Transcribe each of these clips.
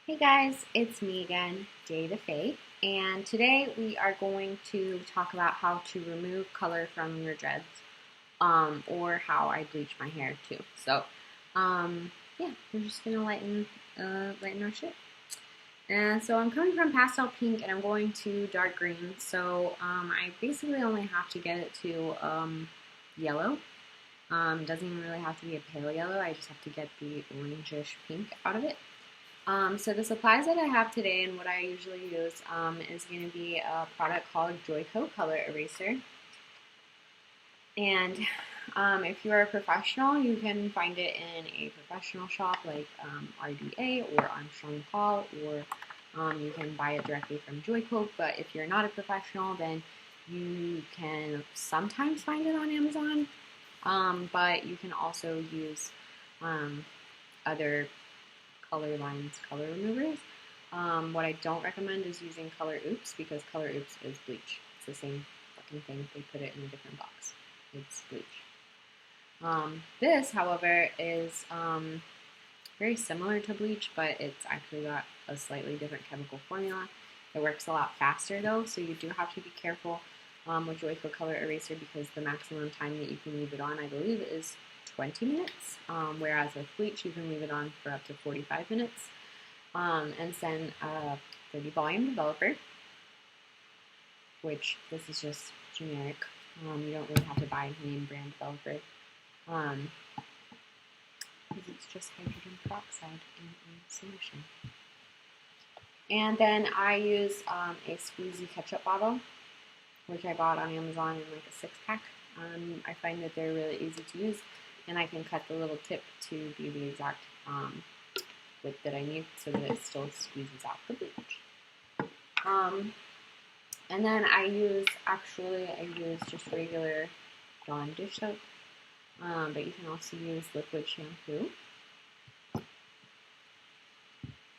Hey guys, it's me again, Day the Fae, and today we are going to talk about how to remove color from your dreads, or how I bleach my hair too. So, yeah, we're just gonna lighten our shit. And so I'm coming from pastel pink, and I'm going to dark green. So, I basically only have to get it to yellow. It doesn't even really have to be a pale yellow. I just have to get the orangish pink out of it. So the supplies that I have today and what I usually use is going to be a product called Joico Color Eraser. And if you're a professional, you can find it in a professional shop like RDA or Armstrong Paul, or you can buy it directly from Joico. But if you're not a professional, then you can sometimes find it on Amazon. But you can also use other color lines, color removers. What I don't recommend is using Color Oops, because Color Oops is bleach. It's the same fucking thing. They put it in a different box. It's bleach. This, however, is very similar to bleach, but it's actually got a slightly different chemical formula. It works a lot faster though, so you do have to be careful with Joico Color Eraser, because the maximum time that you can leave it on, I believe, is 20 minutes, whereas with bleach you can leave it on for up to 45 minutes. And send a 30 volume developer, which this is just generic. You don't really have to buy a name brand developer, because it's just hydrogen peroxide in a solution. And then I use a squeezy ketchup bottle, which I bought on Amazon in like a 6-pack. I find that they're really easy to use, and I can cut the little tip to be the exact width that I need so that it still squeezes out the bleach. And then I use just regular Dawn dish soap, but you can also use liquid shampoo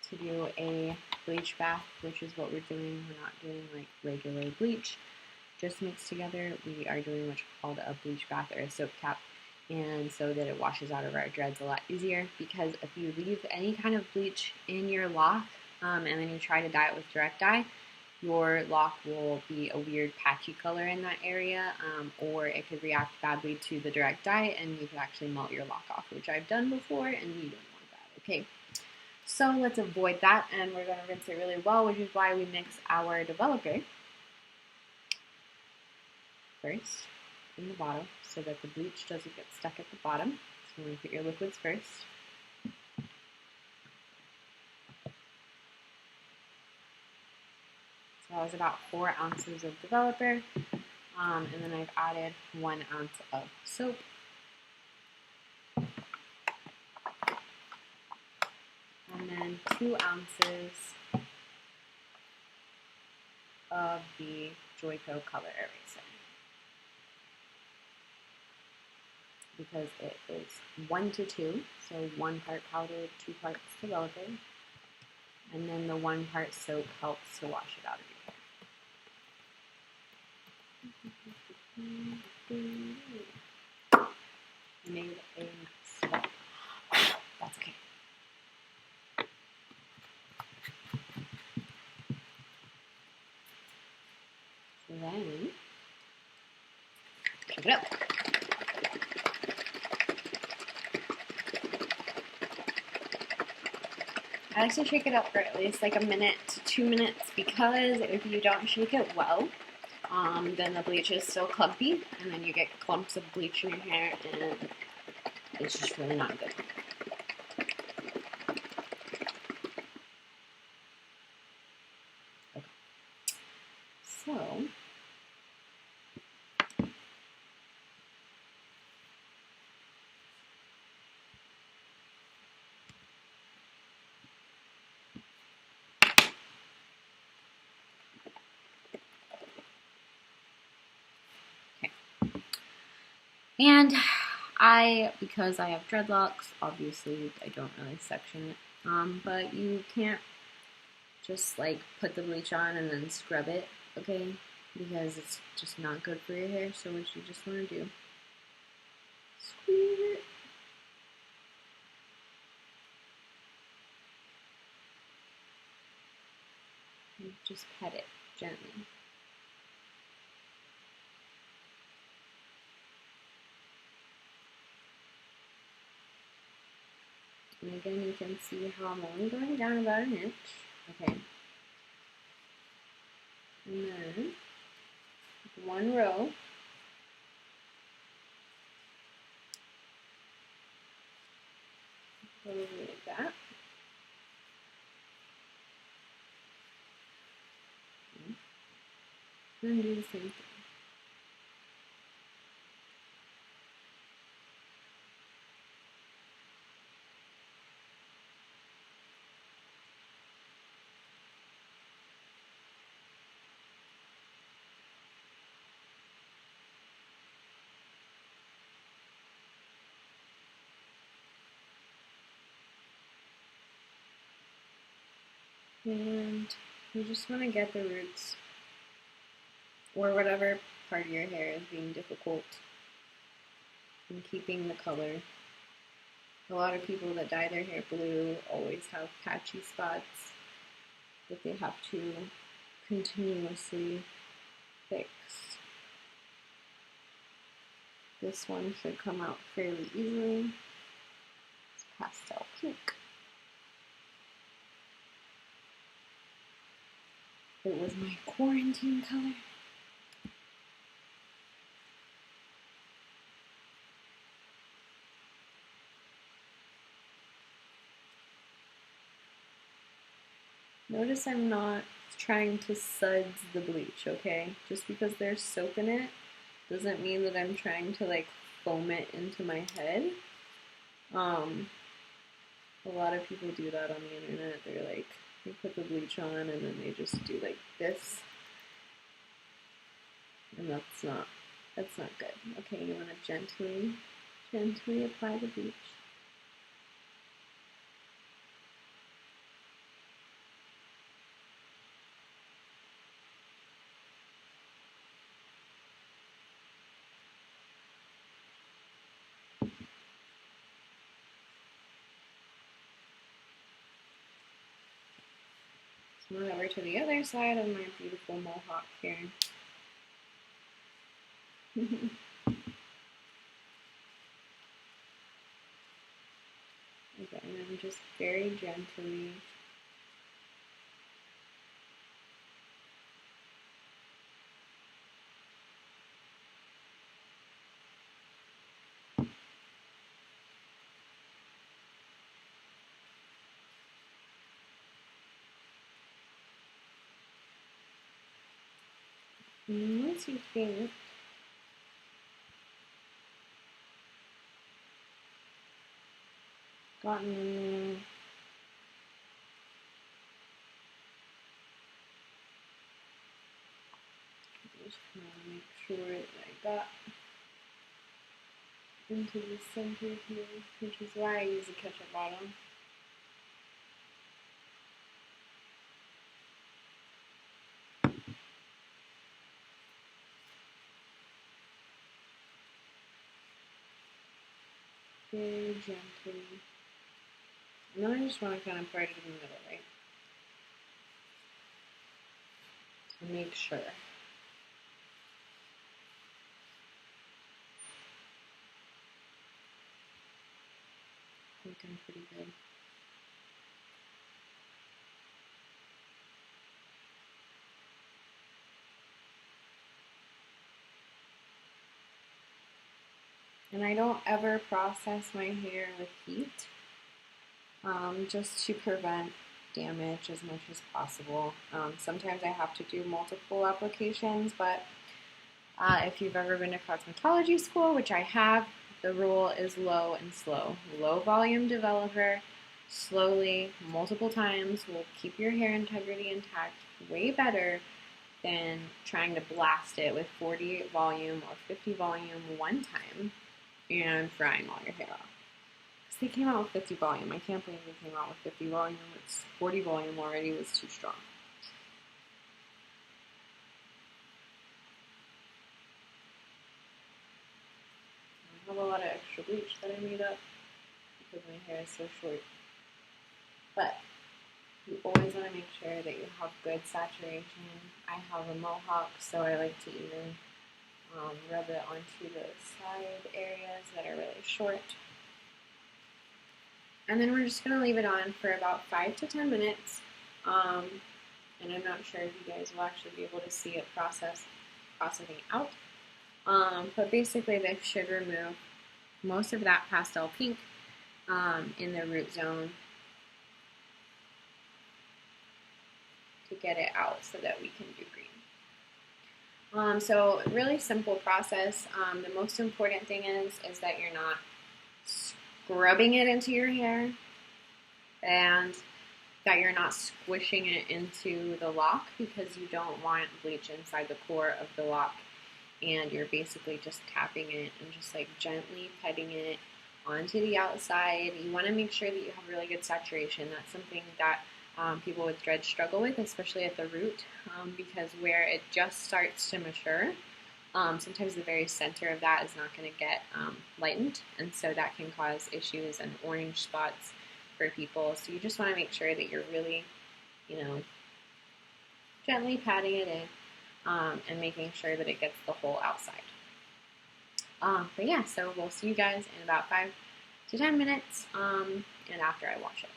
to do a bleach bath, which is what we're doing. We're not doing like regular bleach just mixed together. We are doing what's called a bleach bath or a soap cap, and so that it washes out of our dreads a lot easier. Because if you leave any kind of bleach in your lock, and then you try to dye it with direct dye, your lock will be a weird patchy color in that area, or it could react badly to the direct dye, and you could actually melt your lock off, which I've done before, and you don't want that. Okay, so let's avoid that, and we're going to rinse it really well, which is why we mix our developer first in the bottle, so that the bleach doesn't get stuck at the bottom. So you want to put your liquids first. So that was about 4 ounces of developer, and then I've added 1 ounce of soap. And then 2 ounces of the Joico Color Eraser, because it is 1 to 2, so 1 part powder, 2 parts developer, and then the 1 part soap helps to wash it out of your hair. I made a spot. That's okay. So then, shake it up. I like to shake it up for at least like a minute to 2 minutes, because if you don't shake it well, then the bleach is still clumpy, and then you get clumps of bleach in your hair, and it's just really not good. Okay. So, and because I have dreadlocks, obviously I don't really section it, but you can't just like put the bleach on and then scrub it, okay? Because it's just not good for your hair. So what you just want to do, squeeze it. Okay. And just pet it gently. And again, you can see how I'm only going down about an inch. Okay. And then one row. Go over like that. And then do the same thing. And you just want to get the roots or whatever part of your hair is being difficult in keeping the color. A lot of people that dye their hair blue always have patchy spots that they have to continuously fix. This one should come out fairly easily. It's pastel pink. It was my quarantine color. Notice I'm not trying to suds the bleach, okay? Just because there's soap in it doesn't mean that I'm trying to like foam it into my head. A lot of people do that on the internet. They're like, they put the bleach on and then they just do like this. And that's not good. Okay, you want to gently apply the bleach. So now over to the other side of my beautiful mohawk here. Again, I'm just very gently once you think gotten in there, just kind of make sure that I got into the center here, which is why I use a ketchup bottom. Very gently. And then I just want to kind of part it in the middle, right? To make sure. I think I'm pretty good. And I don't ever process my hair with heat, just to prevent damage as much as possible. Sometimes I have to do multiple applications, but if you've ever been to cosmetology school, which I have, the rule is low and slow. Low volume developer, slowly, multiple times, will keep your hair integrity intact way better than trying to blast it with 40 volume or 50 volume one time and frying all your hair off. Because they came out with 50 volume. I can't believe they came out with 50 volume. It's 40 volume already was too strong. I have a lot of extra bleach that I made up because my hair is so short. But You always want to make sure that you have good saturation. I have a mohawk, so I like to even rub it onto the side areas that are really short. And then we're just going to leave it on for about 5 to 10 minutes. And I'm not sure if you guys will actually be able to see it processing out. But basically this should remove most of that pastel pink in the root zone to get it out so that we can do green. So really simple process. The most important thing is that you're not scrubbing it into your hair and that you're not squishing it into the lock, because you don't want bleach inside the core of the lock, and you're basically just tapping it and just like gently petting it onto the outside. You want to make sure that you have really good saturation. That's something that people with dreads struggle with, especially at the root, because where it just starts to mature, sometimes the very center of that is not going to get lightened, and so that can cause issues and orange spots for people. So you just want to make sure that you're really, gently patting it in and making sure that it gets the whole outside. But yeah, so we'll see you guys in about 5 to 10 minutes and after I wash it.